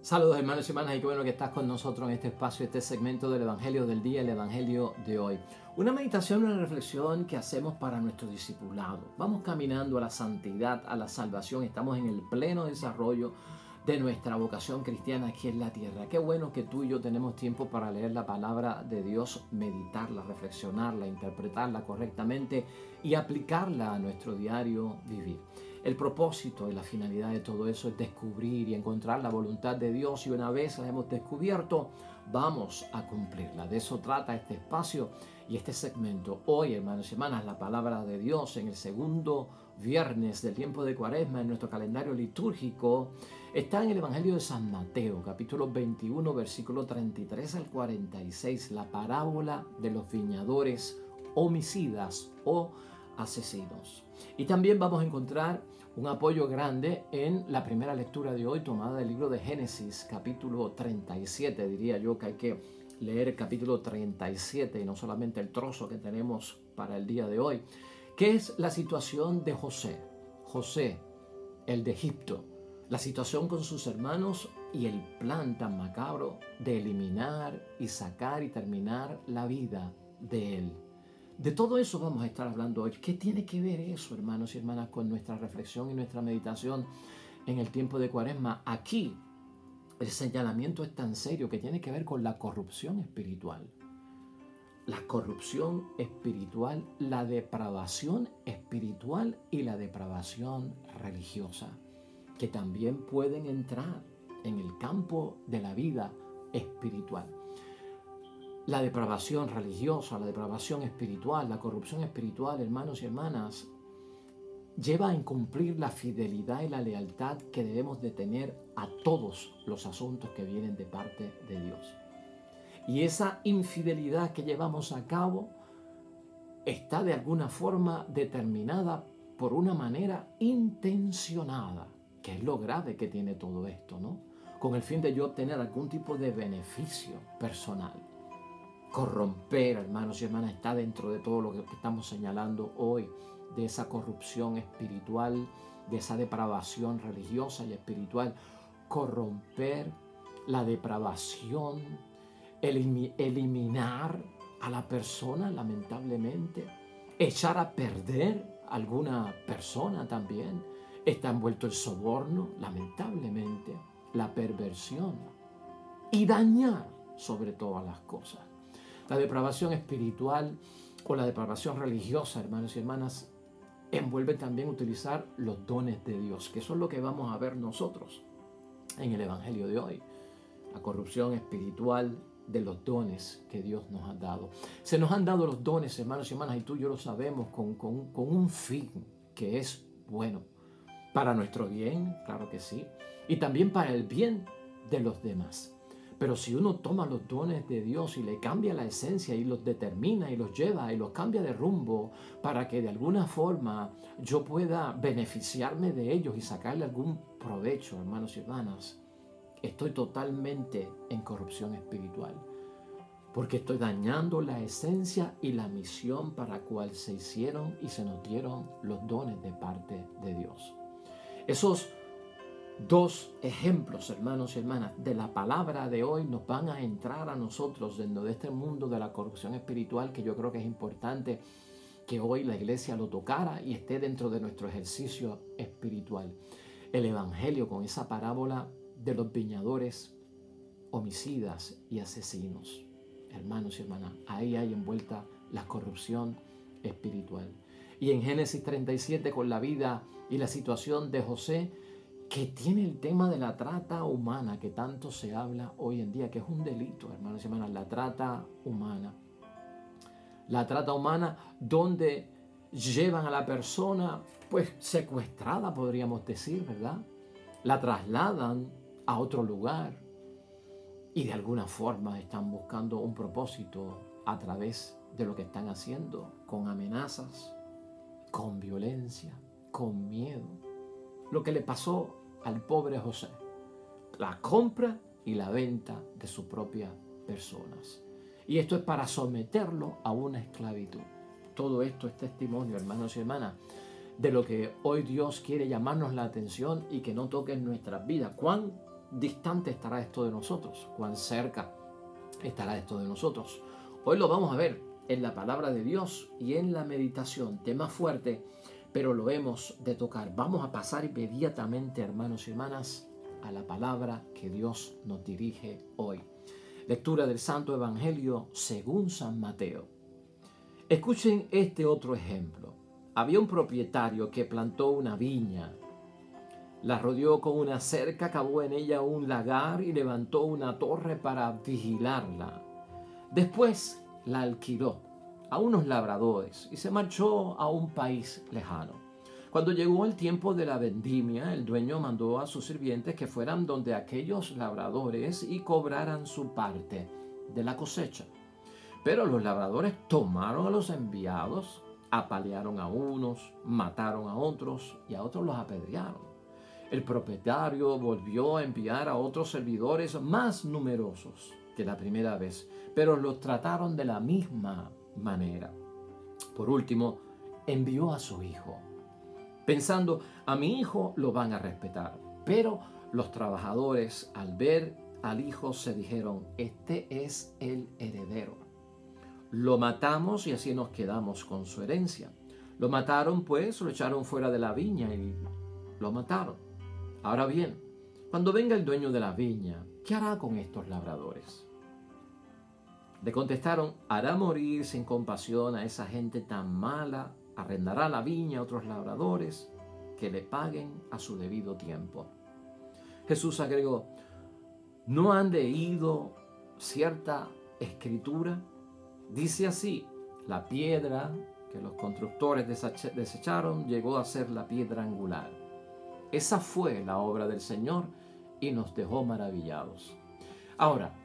Saludos hermanos y hermanas y qué bueno que estás con nosotros en este espacio, este segmento del Evangelio del Día, el Evangelio de hoy. Una meditación, una reflexión que hacemos para nuestro discipulado. Vamos caminando a la santidad, a la salvación, estamos en el pleno desarrollo de nuestra vocación cristiana aquí en la tierra. Qué bueno que tú y yo tenemos tiempo para leer la palabra de Dios, meditarla, reflexionarla, interpretarla correctamente y aplicarla a nuestro diario vivir. El propósito y la finalidad de todo eso es descubrir y encontrar la voluntad de Dios, y una vez la hemos descubierto, vamos a cumplirla. De eso trata este espacio y este segmento. Hoy, hermanos y hermanas, la palabra de Dios en el segundo viernes del tiempo de Cuaresma en nuestro calendario litúrgico está en el Evangelio de San Mateo, capítulo 21, versículo 33 al 46, la parábola de los viñadores homicidas o asesinos. Y también vamos a encontrar un apoyo grande en la primera lectura de hoy, tomada del libro de Génesis, capítulo 37. Diría yo que hay que leer el capítulo 37 y no solamente el trozo que tenemos para el día de hoy, que es la situación de José, el de Egipto, la situación con sus hermanos y el plan tan macabro de eliminar y sacar y terminar la vida de él. De todo eso vamos a estar hablando hoy. ¿Qué tiene que ver eso, hermanos y hermanas, con nuestra reflexión y nuestra meditación en el tiempo de Cuaresma? Aquí el señalamiento es tan serio que tiene que ver con la corrupción espiritual. La corrupción espiritual, la depravación espiritual y la depravación religiosa, que también pueden entrar en el campo de la vida espiritual. La depravación religiosa, la depravación espiritual, la corrupción espiritual, hermanos y hermanas, lleva a incumplir la fidelidad y la lealtad que debemos de tener a todos los asuntos que vienen de parte de Dios. Y esa infidelidad que llevamos a cabo está de alguna forma determinada por una manera intencionada, que es lo grave que tiene todo esto, ¿no? Con el fin de yo obtener algún tipo de beneficio personal. Corromper, hermanos y hermanas, está dentro de todo lo que estamos señalando hoy, de esa corrupción espiritual, de esa depravación religiosa y espiritual. Corromper, la depravación, eliminar a la persona, lamentablemente, echar a perder a alguna persona también. Está envuelto el soborno, lamentablemente, la perversión y dañar sobre todas las cosas. La depravación espiritual o la depravación religiosa, hermanos y hermanas, envuelve también utilizar los dones de Dios, que eso es lo que vamos a ver nosotros en el Evangelio de hoy. La corrupción espiritual de los dones que Dios nos ha dado. Se nos han dado los dones, hermanos y hermanas, y tú y yo lo sabemos, con un fin que es bueno. Para nuestro bien, claro que sí, y también para el bien de los demás. Pero si uno toma los dones de Dios y le cambia la esencia y los determina y los lleva y los cambia de rumbo para que de alguna forma yo pueda beneficiarme de ellos y sacarle algún provecho, hermanos y hermanas, estoy totalmente en corrupción espiritual. Porque estoy dañando la esencia y la misión para la cual se hicieron y se nos dieron los dones de parte de Dios. Esos dos ejemplos, hermanos y hermanas, de la palabra de hoy nos van a entrar a nosotros dentro de este mundo de la corrupción espiritual, que yo creo que es importante que hoy la iglesia lo tocara y esté dentro de nuestro ejercicio espiritual. El Evangelio con esa parábola de los viñadores homicidas y asesinos. Hermanos y hermanas, ahí hay envuelta la corrupción espiritual. Y en Génesis 37, con la vida y la situación de José, que tiene el tema de la trata humana, que tanto se habla hoy en día, que es un delito, hermanos y hermanas, la trata humana. La trata humana donde llevan a la persona, pues secuestrada, podríamos decir, ¿verdad? La trasladan a otro lugar y de alguna forma están buscando un propósito a través de lo que están haciendo, con amenazas, con violencia, con miedo. Lo que le pasó al pobre José, la compra y la venta de sus propias personas. Y esto es para someterlo a una esclavitud. Todo esto es testimonio, hermanos y hermanas, de lo que hoy Dios quiere llamarnos la atención y que no toque en nuestras vidas. ¿Cuán distante estará esto de nosotros? ¿Cuán cerca estará esto de nosotros? Hoy lo vamos a ver en la palabra de Dios y en la meditación, tema fuerte, pero lo hemos de tocar. Vamos a pasar inmediatamente, hermanos y hermanas, a la palabra que Dios nos dirige hoy. Lectura del Santo Evangelio según San Mateo. Escuchen este otro ejemplo. Había un propietario que plantó una viña, la rodeó con una cerca, cavó en ella un lagar y levantó una torre para vigilarla. Después la alquiló a unos labradores y se marchó a un país lejano. Cuando llegó el tiempo de la vendimia, el dueño mandó a sus sirvientes que fueran donde aquellos labradores y cobraran su parte de la cosecha. Pero los labradores tomaron a los enviados, apalearon a unos, mataron a otros y a otros los apedrearon. El propietario volvió a enviar a otros servidores más numerosos que la primera vez, pero los trataron de la misma manera. Por último, envió a su hijo, pensando, a mi hijo lo van a respetar. Pero los trabajadores, al ver al hijo, se dijeron, este es el heredero. Lo matamos y así nos quedamos con su herencia. Lo mataron, pues, lo echaron fuera de la viña y lo mataron. Ahora bien, cuando venga el dueño de la viña, ¿qué hará con estos labradores? Le contestaron, hará morir sin compasión a esa gente tan mala, arrendará la viña a otros labradores que le paguen a su debido tiempo. Jesús agregó, ¿no han leído cierta escritura? Dice así, la piedra que los constructores desecharon llegó a ser la piedra angular. Esa fue la obra del Señor y nos dejó maravillados. Ahora,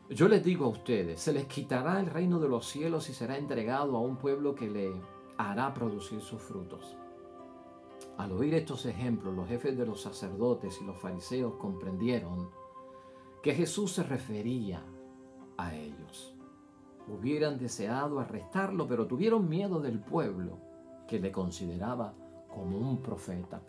yo les digo a ustedes, se les quitará el reino de los cielos y será entregado a un pueblo que le hará producir sus frutos. Al oír estos ejemplos, los jefes de los sacerdotes y los fariseos comprendieron que Jesús se refería a ellos. Hubieran deseado arrestarlo, pero tuvieron miedo del pueblo, que le consideraba como un profeta.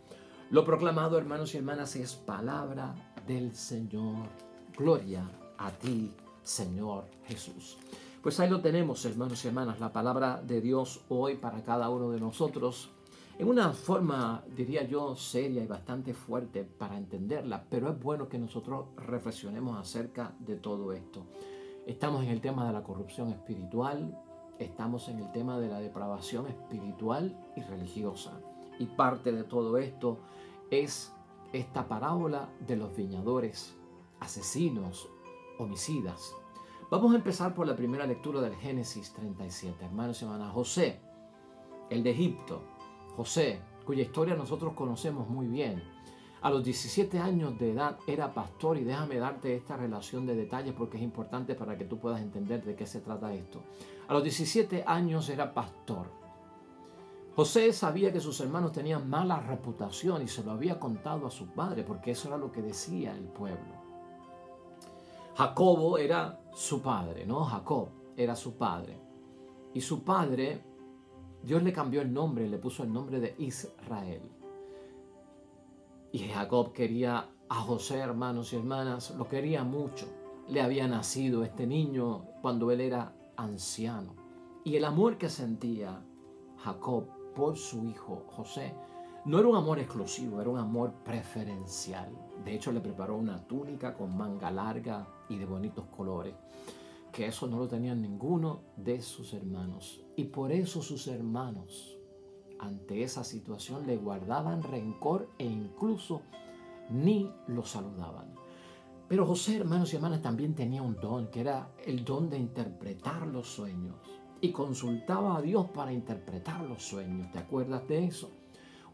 Lo proclamado, hermanos y hermanas, es palabra del Señor. Gloria a ti, Señor Jesús. Pues ahí lo tenemos, hermanos y hermanas, la palabra de Dios hoy para cada uno de nosotros, en una forma, diría yo, seria y bastante fuerte para entenderla, pero es bueno que nosotros reflexionemos acerca de todo esto. Estamos en el tema de la corrupción espiritual, estamos en el tema de la depravación espiritual y religiosa. Y parte de todo esto es esta parábola de los viñadores, asesinos, homicidas. Vamos a empezar por la primera lectura del Génesis 37. Hermanos y hermanas, José, el de Egipto, José, cuya historia nosotros conocemos muy bien. A los 17 años de edad era pastor, y déjame darte esta relación de detalles porque es importante para que tú puedas entender de qué se trata esto. A los 17 años era pastor. José sabía que sus hermanos tenían mala reputación y se lo había contado a su padre porque eso era lo que decía el pueblo. Jacobo era su padre, ¿no? Jacob era su padre. Y su padre, Dios le cambió el nombre, le puso el nombre de Israel. Y Jacob quería a José, hermanos y hermanas, lo quería mucho. Le había nacido este niño cuando él era anciano. Y el amor que sentía Jacob por su hijo José no era un amor exclusivo, era un amor preferencial. De hecho, le preparó una túnica con manga larga y de bonitos colores, que eso no lo tenían ninguno de sus hermanos. Y por eso sus hermanos, ante esa situación, le guardaban rencor e incluso ni lo saludaban. Pero José, hermanos y hermanas, también tenía un don, que era el don de interpretar los sueños. Y consultaba a Dios para interpretar los sueños. ¿Te acuerdas de eso?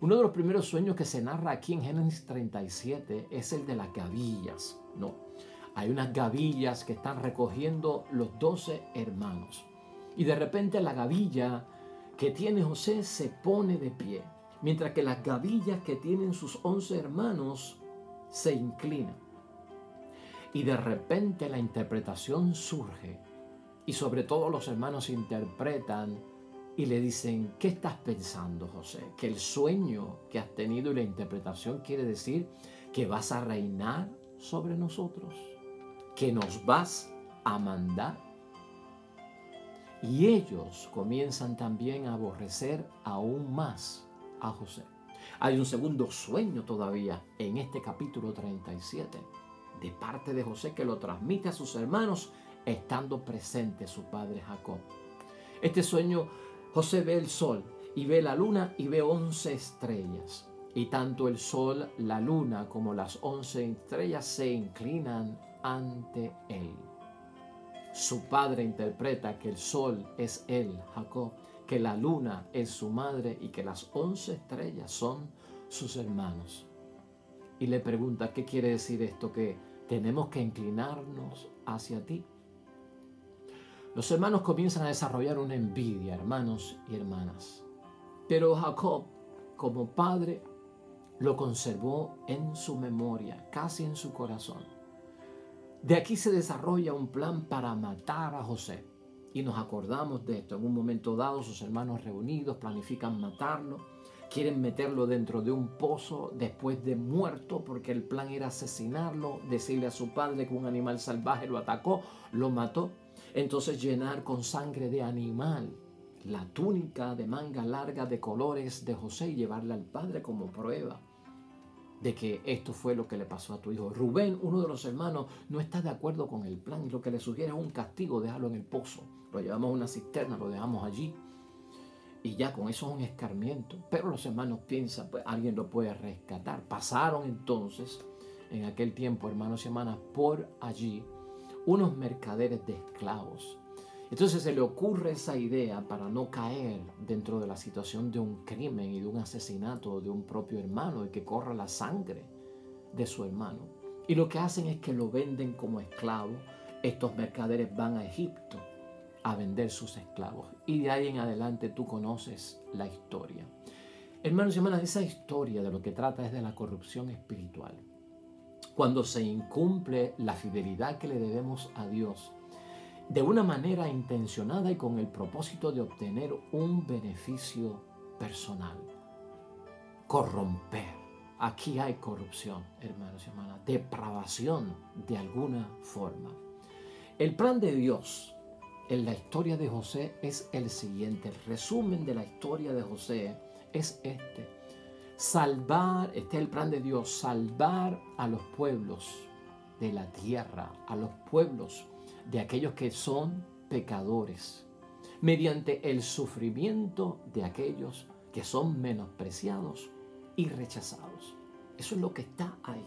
Uno de los primeros sueños que se narra aquí en Génesis 37 es el de las gavillas. No, hay unas gavillas que están recogiendo los 12 hermanos. Y de repente la gavilla que tiene José se pone de pie, mientras que las gavillas que tienen sus 11 hermanos se inclinan. Y de repente la interpretación surge, y sobre todo los hermanos interpretan y le dicen, ¿qué estás pensando, José? Que el sueño que has tenido y la interpretación quiere decir que vas a reinar sobre nosotros, que nos vas a mandar. Y ellos comienzan también a aborrecer aún más a José. Hay un segundo sueño todavía en este capítulo 37 de parte de José, que lo transmite a sus hermanos estando presente su padre Jacob. Este sueño, José ve el sol y ve la luna y ve 11 estrellas. Y tanto el sol, la luna como las 11 estrellas se inclinan ante él. Su padre interpreta que el sol es él, Jacob, que la luna es su madre y que las 11 estrellas son sus hermanos. Y le pregunta, ¿qué quiere decir esto? Que tenemos que inclinarnos hacia ti. Los hermanos comienzan a desarrollar una envidia, hermanos y hermanas. Pero Jacob, como padre, lo conservó en su memoria, casi en su corazón. De aquí se desarrolla un plan para matar a José. Y nos acordamos de esto. En un momento dado, sus hermanos reunidos planifican matarlo. Quieren meterlo dentro de un pozo después de muerto, porque el plan era asesinarlo, decirle a su padre que un animal salvaje lo atacó, lo mató. Entonces llenar con sangre de animal la túnica de manga larga de colores de José y llevarla al padre como prueba de que esto fue lo que le pasó a tu hijo. Rubén, uno de los hermanos, no está de acuerdo con el plan y lo que le sugiere es un castigo, déjalo en el pozo. Lo llevamos a una cisterna, lo dejamos allí y ya con eso es un escarmiento. Pero los hermanos piensan, pues alguien lo puede rescatar. Pasaron entonces, en aquel tiempo, hermanos y hermanas, por allí unos mercaderes de esclavos. Entonces se le ocurre esa idea para no caer dentro de la situación de un crimen y de un asesinato de un propio hermano y que corra la sangre de su hermano. Y lo que hacen es que lo venden como esclavo. Estos mercaderes van a Egipto a vender sus esclavos. Y de ahí en adelante tú conoces la historia. Hermanos y hermanas, esa historia de lo que trata es de la corrupción espiritual. Cuando se incumple la fidelidad que le debemos a Dios, de una manera intencionada y con el propósito de obtener un beneficio personal. Corromper. Aquí hay corrupción, hermanos y hermanas, depravación de alguna forma. El plan de Dios en la historia de José es el siguiente. El resumen de la historia de José es este. Salvar, este es el plan de Dios, salvar a los pueblos de la tierra, a los pueblos de aquellos que son pecadores, mediante el sufrimiento de aquellos que son menospreciados y rechazados. Eso es lo que está ahí.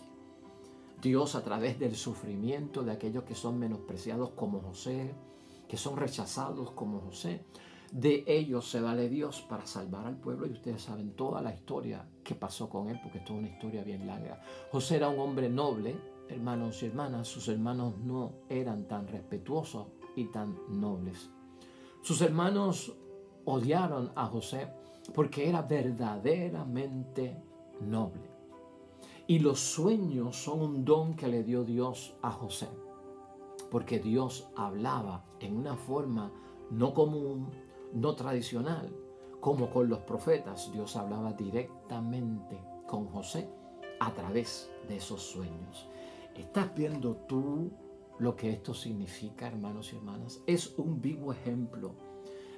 Dios, a través del sufrimiento de aquellos que son menospreciados como José, que son rechazados como José, de ellos se vale Dios para salvar al pueblo. Y ustedes saben toda la historia que pasó con él, porque esto es una historia bien larga. José era un hombre noble, hermanos y hermanas. Sus hermanos no eran tan respetuosos y tan nobles. Sus hermanos odiaron a José porque era verdaderamente noble. Y los sueños son un don que le dio Dios a José, porque Dios hablaba en una forma no común, no tradicional, como con los profetas. Dios hablaba directamente con José a través de esos sueños. ¿Estás viendo tú lo que esto significa, hermanos y hermanas? Es un vivo ejemplo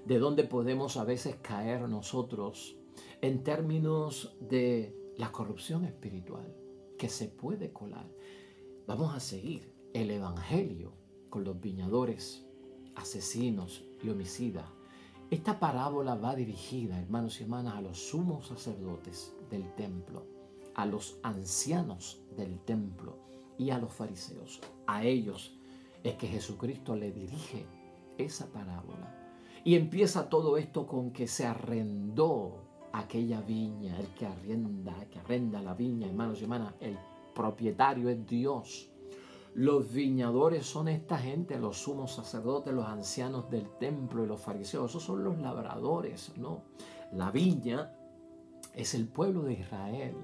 de dónde podemos a veces caer nosotros en términos de la corrupción espiritual que se puede colar. Vamos a seguir el evangelio con los viñadores, asesinos y homicidas. Esta parábola va dirigida, hermanos y hermanas, a los sumos sacerdotes del templo, a los ancianos del templo y a los fariseos. A ellos es que Jesucristo le dirige esa parábola. Y empieza todo esto con que se arrendó aquella viña. El que arrenda la viña, hermanos y hermanas, el propietario es Dios. Los viñadores son esta gente, los sumos sacerdotes, los ancianos del templo y los fariseos. Esos son los labradores, ¿no? La viña es el pueblo de Israel.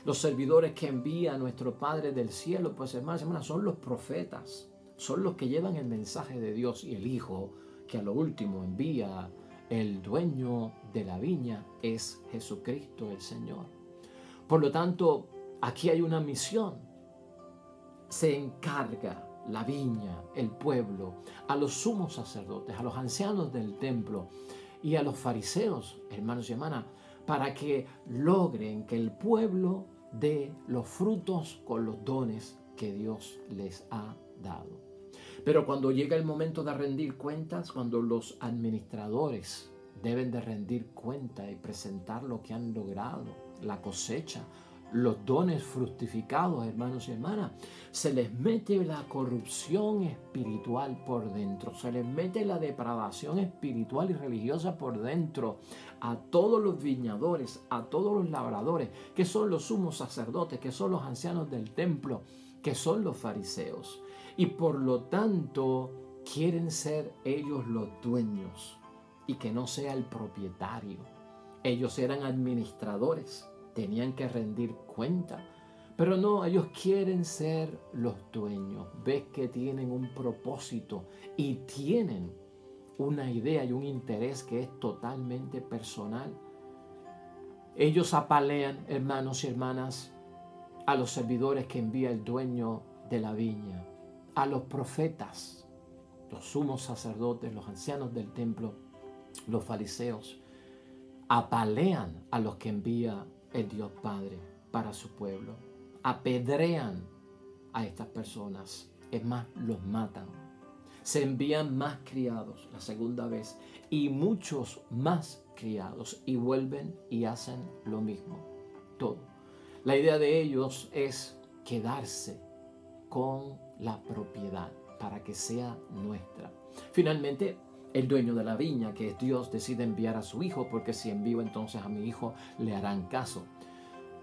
Los servidores que envía nuestro Padre del cielo, pues hermanos y hermanas, son los profetas. Son los que llevan el mensaje de Dios, y el Hijo que a lo último envía el dueño de la viña es Jesucristo el Señor. Por lo tanto, aquí hay una misión. se encarga la viña, el pueblo, a los sumos sacerdotes, a los ancianos del templo y a los fariseos, hermanos y hermanas, para que logren que el pueblo dé los frutos con los dones que Dios les ha dado. Pero cuando llega el momento de rendir cuentas, cuando los administradores deben de rendir cuenta y presentar lo que han logrado, la cosecha, los dones fructificados, hermanos y hermanas, se les mete la corrupción espiritual por dentro, se les mete la depravación espiritual y religiosa por dentro a todos los viñadores, a todos los labradores, que son los sumos sacerdotes, que son los ancianos del templo, que son los fariseos. Y por lo tanto quieren ser ellos los dueños y que no sea el propietario. Ellos eran administradores, tenían que rendir cuenta, pero no, ellos quieren ser los dueños. Ves que tienen un propósito y tienen una idea y un interés que es totalmente personal. Ellos apalean, hermanos y hermanas, a los servidores que envía el dueño de la viña, a los profetas, los sumos sacerdotes, los ancianos del templo, los fariseos. Apalean a los que envía el Dios Padre para su pueblo. Apedrean a estas personas. Es más, los matan. Se envían más criados la segunda vez y muchos más criados y vuelven y hacen lo mismo. Todo. La idea de ellos es quedarse con la propiedad para que sea nuestra. Finalmente, el dueño de la viña, que es Dios, decide enviar a su hijo, porque si envío entonces a mi hijo le harán caso.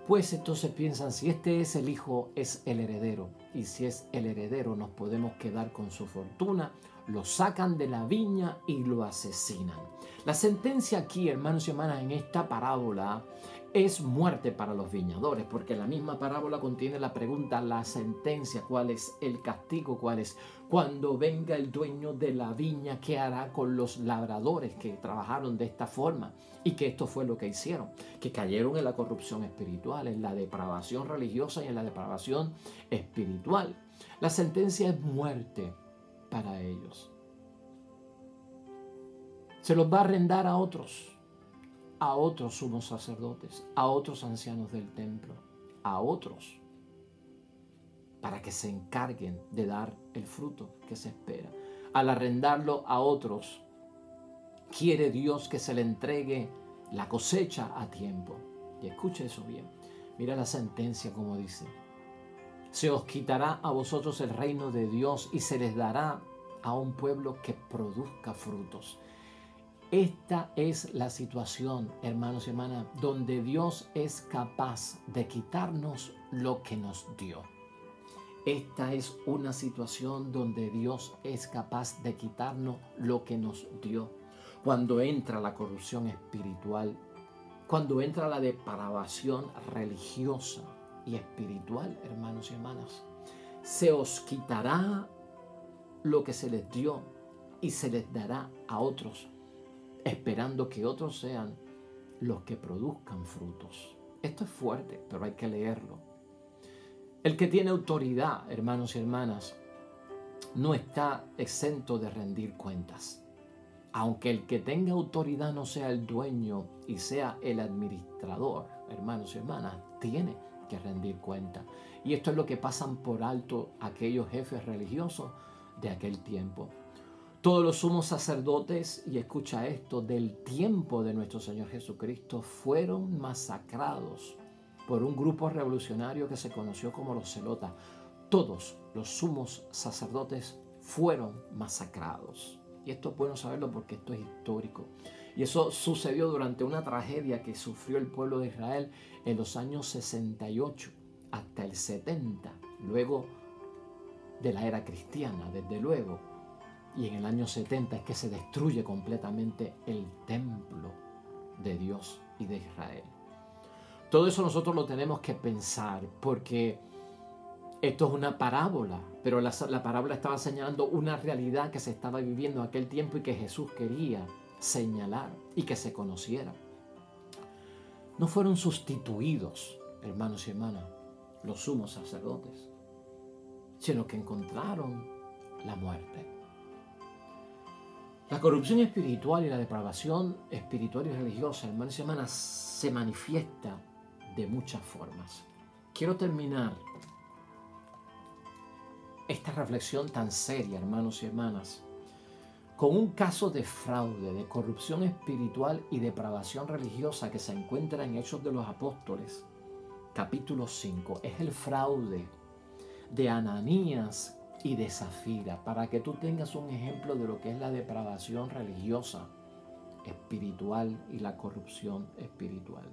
Pues entonces piensan, si este es el hijo, es el heredero. Y si es el heredero, nos podemos quedar con su fortuna. Lo sacan de la viña y lo asesinan. La sentencia aquí, hermanos y hermanas, en esta parábola es muerte para los viñadores, porque la misma parábola contiene la pregunta, la sentencia, cuál es el castigo, cuál es. Cuando venga el dueño de la viña, ¿qué hará con los labradores que trabajaron de esta forma? Y que esto fue lo que hicieron, que cayeron en la corrupción espiritual, en la depravación religiosa y en la depravación espiritual. La sentencia es muerte para ellos. Se los va a arrendar a otros sumos sacerdotes, a otros ancianos del templo, a otros, para que se encarguen de dar el fruto que se espera. Al arrendarlo a otros, quiere Dios que se le entregue la cosecha a tiempo. Y escuche eso bien. Mira la sentencia como dice. Se os quitará a vosotros el reino de Dios y se les dará a un pueblo que produzca frutos. Esta es la situación, hermanos y hermanas, donde Dios es capaz de quitarnos lo que nos dio. Esta es una situación donde Dios es capaz de quitarnos lo que nos dio. Cuando entra la corrupción espiritual, cuando entra la depravación religiosa y espiritual, hermanos y hermanas, se os quitará lo que se les dio y se les dará a otros, esperando que otros sean los que produzcan frutos. Esto es fuerte, pero hay que leerlo. El que tiene autoridad, hermanos y hermanas, no está exento de rendir cuentas. Aunque el que tenga autoridad no sea el dueño y sea el administrador, hermanos y hermanas, tiene que rendir cuentas. Y esto es lo que pasan por alto aquellos jefes religiosos de aquel tiempo. Todos los sumos sacerdotes, y escucha esto, del tiempo de nuestro Señor Jesucristo fueron masacrados por un grupo revolucionario que se conoció como los celotas. Todos los sumos sacerdotes fueron masacrados. Y esto es bueno saberlo porque esto es histórico. Y eso sucedió durante una tragedia que sufrió el pueblo de Israel en los años 68 hasta el 70, luego de la era cristiana, desde luego. Y en el año 70 es que se destruye completamente el templo de Dios y de Israel. Todo eso nosotros lo tenemos que pensar porque esto es una parábola, pero la parábola estaba señalando una realidad que se estaba viviendo en aquel tiempo y que Jesús quería señalar y que se conociera. No fueron sustituidos, hermanos y hermanas, los sumos sacerdotes. sino que encontraron la muerte. La corrupción espiritual y la depravación espiritual y religiosa, hermanos y hermanas, se manifiesta de muchas formas. Quiero terminar esta reflexión tan seria, hermanos y hermanas, con un caso de fraude, de corrupción espiritual y depravación religiosa que se encuentra en Hechos de los Apóstoles, capítulo 5. Es el fraude de Ananías y de Zafira, para que tú tengas un ejemplo de lo que es la depravación religiosa espiritual y la corrupción espiritual.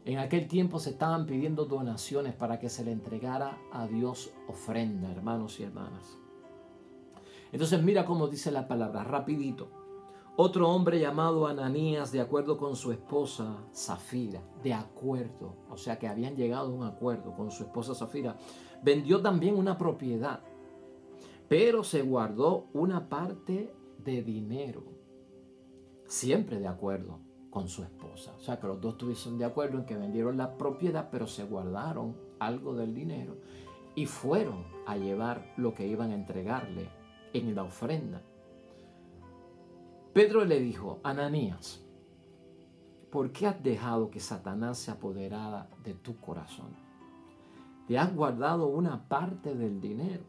En aquel tiempo se estaban pidiendo donaciones para que se le entregara a Dios ofrenda, hermanos y hermanas. Entonces mira cómo dice la palabra, rapidito. Otro hombre llamado Ananías, de acuerdo con su esposa Zafira, de acuerdo, o sea que habían llegado a un acuerdo con su esposa Zafira, vendió también una propiedad, pero se guardó una parte de dinero, siempre de acuerdo con su esposa. O sea que los dos estuvieron de acuerdo en que vendieron la propiedad, pero se guardaron algo del dinero y fueron a llevar lo que iban a entregarle en la ofrenda. Pedro le dijo, Ananías, ¿por qué has dejado que Satanás se apoderara de tu corazón? Te has guardado una parte del dinero.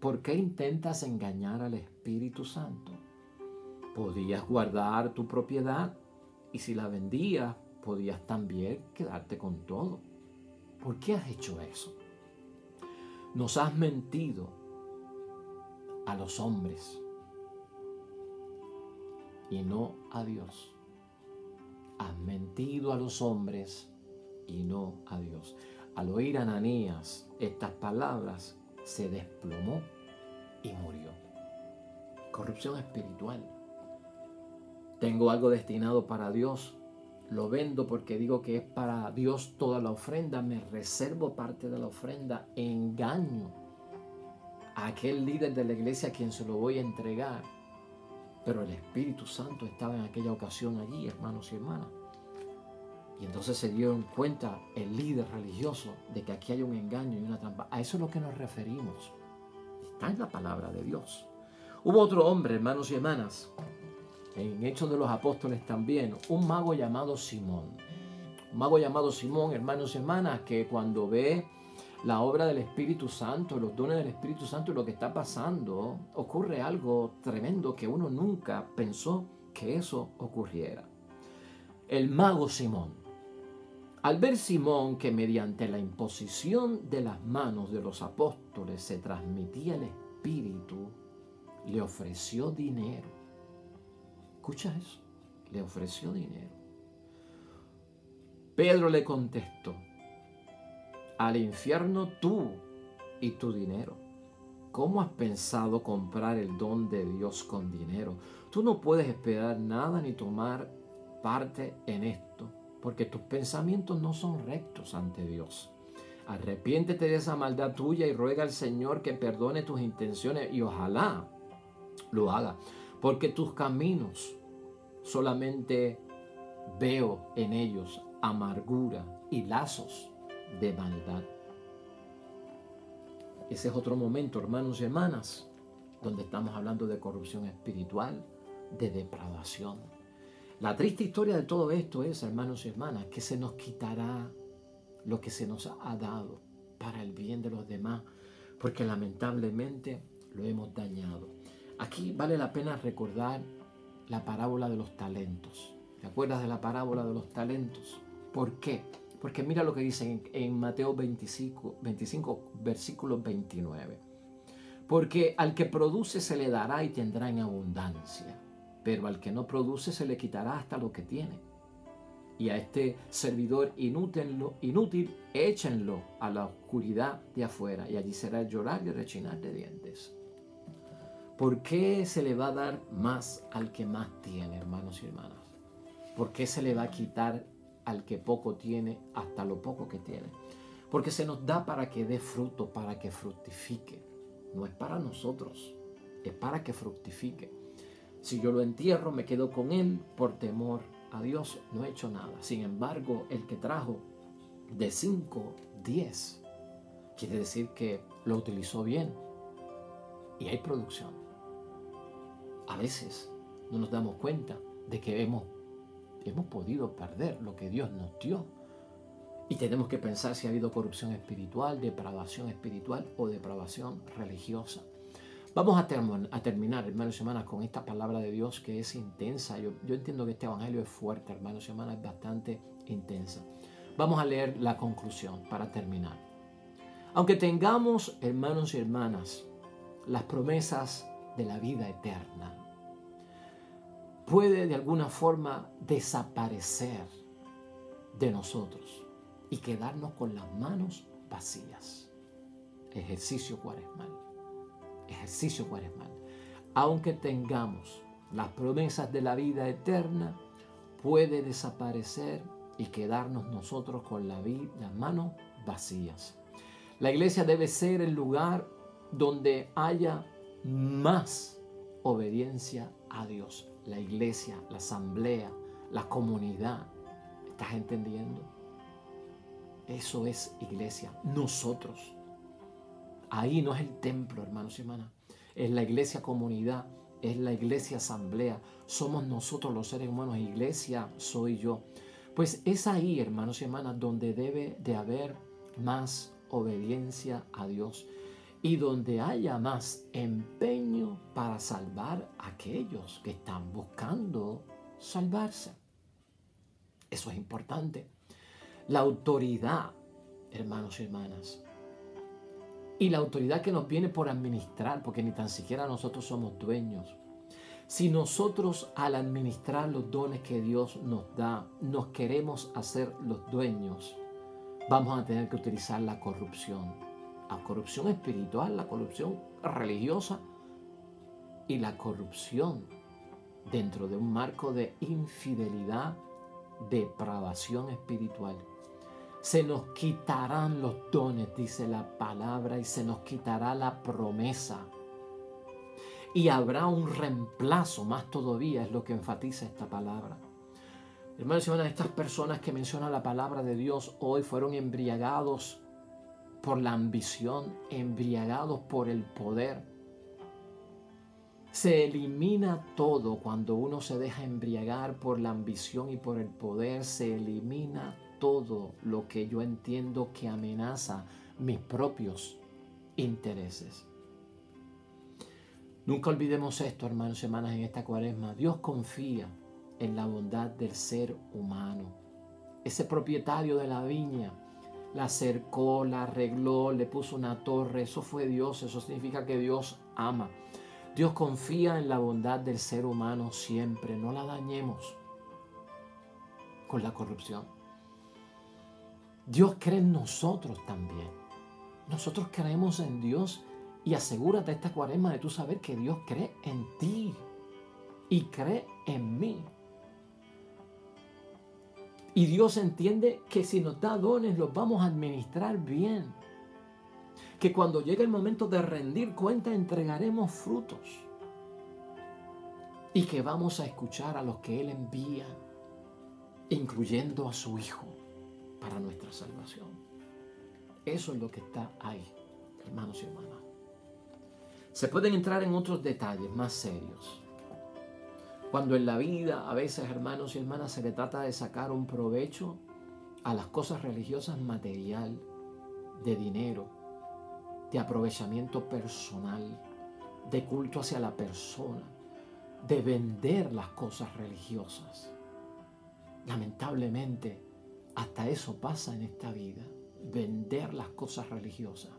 ¿Por qué intentas engañar al Espíritu Santo? Podías guardar tu propiedad y si la vendías, podías también quedarte con todo. ¿Por qué has hecho eso? Nos has mentido a los hombres y no a Dios. Has mentido a los hombres y no a Dios. Al oír Ananías estas palabras, se desplomó y murió. Corrupción espiritual. Tengo algo destinado para Dios, lo vendo porque digo que es para Dios toda la ofrenda, me reservo parte de la ofrenda, engaño a aquel líder de la iglesia a quien se lo voy a entregar. Pero el Espíritu Santo estaba en aquella ocasión allí, hermanos y hermanas. Y entonces se dieron cuenta el líder religioso de que aquí hay un engaño y una trampa. A eso es lo que nos referimos. Está en la palabra de Dios. Hubo otro hombre, hermanos y hermanas, en Hechos de los Apóstoles también, un mago llamado Simón. Un mago llamado Simón, hermanos y hermanas, que cuando ve la obra del Espíritu Santo, los dones del Espíritu Santo y lo que está pasando, ocurre algo tremendo que uno nunca pensó que eso ocurriera. El mago Simón. Al ver Simón que mediante la imposición de las manos de los apóstoles se transmitía el Espíritu, le ofreció dinero. ¿Escuchas eso? Le ofreció dinero. Pedro le contestó, al infierno tú y tu dinero. ¿Cómo has pensado comprar el don de Dios con dinero? Tú no puedes esperar nada ni tomar parte en esto, porque tus pensamientos no son rectos ante Dios. Arrepiéntete de esa maldad tuya y ruega al Señor que perdone tus intenciones y ojalá lo haga, porque tus caminos solamente veo en ellos amargura y lazos de maldad. Ese es otro momento, hermanos y hermanas, donde estamos hablando de corrupción espiritual, de depravación. La triste historia de todo esto es, hermanos y hermanas, que se nos quitará lo que se nos ha dado para el bien de los demás, porque lamentablemente lo hemos dañado. Aquí vale la pena recordar la parábola de los talentos. ¿Te acuerdas de la parábola de los talentos? ¿Por qué? Porque mira lo que dice en Mateo 25, versículo 29. Porque al que produce se le dará y tendrá en abundancia, pero al que no produce se le quitará hasta lo que tiene. Y a este servidor inútil échenlo a la oscuridad de afuera, y allí será el llorar y el rechinar de dientes. ¿Por qué se le va a dar más al que más tiene, hermanos y hermanas? ¿Por qué se le va a quitar al que poco tiene hasta lo poco que tiene? Porque se nos da para que dé fruto, para que fructifique. No es para nosotros, es para que fructifique. Si yo lo entierro, me quedo con él por temor a Dios, no he hecho nada. Sin embargo, el que trajo de 5, 10, quiere decir que lo utilizó bien y hay producción. A veces no nos damos cuenta de que hemos podido perder lo que Dios nos dio. Y tenemos que pensar si ha habido corrupción espiritual, depravación espiritual o depravación religiosa. Vamos a terminar, hermanos y hermanas, con esta palabra de Dios que es intensa. Yo entiendo que este evangelio es fuerte, hermanos y hermanas, es bastante intensa. Vamos a leer la conclusión para terminar. Aunque tengamos, hermanos y hermanas, las promesas de la vida eterna, puede de alguna forma desaparecer de nosotros y quedarnos con las manos vacías. Ejercicio cuaresmal. Ejercicio cuaresmal. Aunque tengamos las promesas de la vida eterna, puede desaparecer y quedarnos nosotros con las manos vacías. La iglesia debe ser el lugar donde haya más obediencia a Dios. La iglesia, la asamblea, la comunidad. ¿Estás entendiendo? Eso es iglesia. Nosotros. Ahí no es el templo, hermanos y hermanas. Es la iglesia comunidad. Es la iglesia asamblea. Somos nosotros los seres humanos. Iglesia soy yo. Pues es ahí, hermanos y hermanas, donde debe de haber más obediencia a Dios. Y donde haya más empeño para salvar a aquellos que están buscando salvarse. Eso es importante. La autoridad, hermanos y hermanas, y la autoridad que nos viene por administrar, porque ni tan siquiera nosotros somos dueños. Si nosotros al administrar los dones que Dios nos da, nos queremos hacer los dueños, vamos a tener que utilizar la corrupción. La corrupción espiritual, la corrupción religiosa y la corrupción dentro de un marco de infidelidad, depravación espiritual. Se nos quitarán los dones, dice la palabra, y se nos quitará la promesa. Y habrá un reemplazo, más todavía es lo que enfatiza esta palabra. Hermanos y hermanas, estas personas que menciona la palabra de Dios hoy fueron embriagados por la ambición, embriagados por el poder. Se elimina todo cuando uno se deja embriagar por la ambición y por el poder. Se elimina todo lo que yo entiendo que amenaza mis propios intereses. Nunca olvidemos esto, hermanos y hermanas, en esta cuaresma. Dios confía en la bondad del ser humano. Ese propietario de la viña la cercó, la arregló, le puso una torre. Eso fue Dios. Eso significa que Dios ama. Dios confía en la bondad del ser humano siempre. No la dañemos con la corrupción. Dios cree en nosotros también. Nosotros creemos en Dios y asegúrate esta cuaresma de tú saber que Dios cree en ti y cree en mí. Y Dios entiende que si nos da dones los vamos a administrar bien. Que cuando llegue el momento de rendir cuenta entregaremos frutos. Y que vamos a escuchar a los que Él envía, incluyendo a su Hijo, para nuestra salvación. Eso es lo que está ahí, hermanos y hermanas. Se pueden entrar en otros detalles más serios. Cuando en la vida, a veces, hermanos y hermanas, se le trata de sacar un provecho a las cosas religiosas material, de dinero, de aprovechamiento personal, de culto hacia la persona, de vender las cosas religiosas. Lamentablemente, hasta eso pasa en esta vida, vender las cosas religiosas.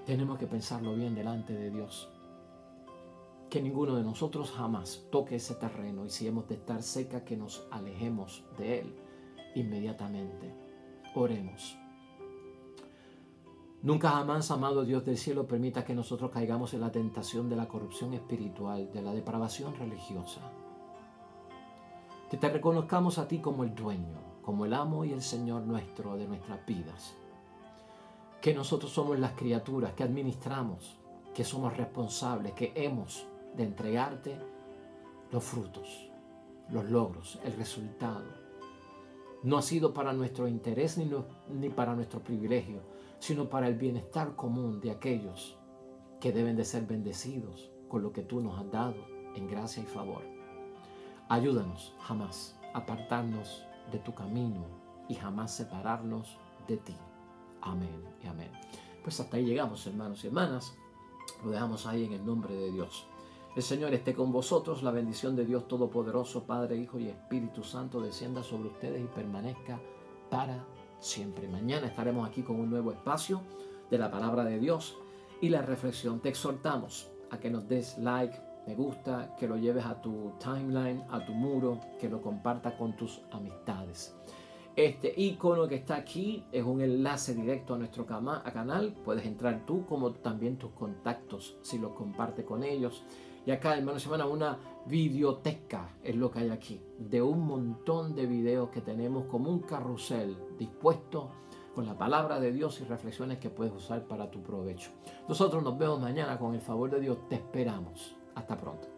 Tenemos que pensarlo bien delante de Dios. Que ninguno de nosotros jamás toque ese terreno y si hemos de estar cerca, que nos alejemos de él inmediatamente. Oremos. Nunca jamás, amado Dios del cielo, permita que nosotros caigamos en la tentación de la corrupción espiritual, de la depravación religiosa. Que te reconozcamos a ti como el dueño, como el amo y el Señor nuestro de nuestras vidas. Que nosotros somos las criaturas que administramos, que somos responsables, que hemos de entregarte los frutos, los logros, el resultado No ha sido para nuestro interés ni para nuestro privilegio, sino para el bienestar común de aquellos que deben de ser bendecidos con lo que tú nos has dado en gracia y favor. Ayúdanos jamás a apartarnos de tu camino y jamás separarnos de ti. Amén y amén. Pues hasta ahí llegamos, hermanos y hermanas. Lo dejamos ahí en el nombre de Dios. El Señor esté con vosotros. La bendición de Dios Todopoderoso, Padre, Hijo y Espíritu Santo, descienda sobre ustedes y permanezca para siempre. Mañana estaremos aquí con un nuevo espacio de la palabra de Dios y la reflexión. Te exhortamos a que nos des like, me gusta, que lo lleves a tu timeline, a tu muro, que lo compartas con tus amistades. Este icono que está aquí es un enlace directo a nuestro canal. Puedes entrar tú como también tus contactos si los compartes con ellos. Y acá, hermanos y hermanas, una videoteca es lo que hay aquí, de un montón de videos que tenemos como un carrusel dispuesto con la palabra de Dios y reflexiones que puedes usar para tu provecho. Nosotros nos vemos mañana con el favor de Dios. Te esperamos. Hasta pronto.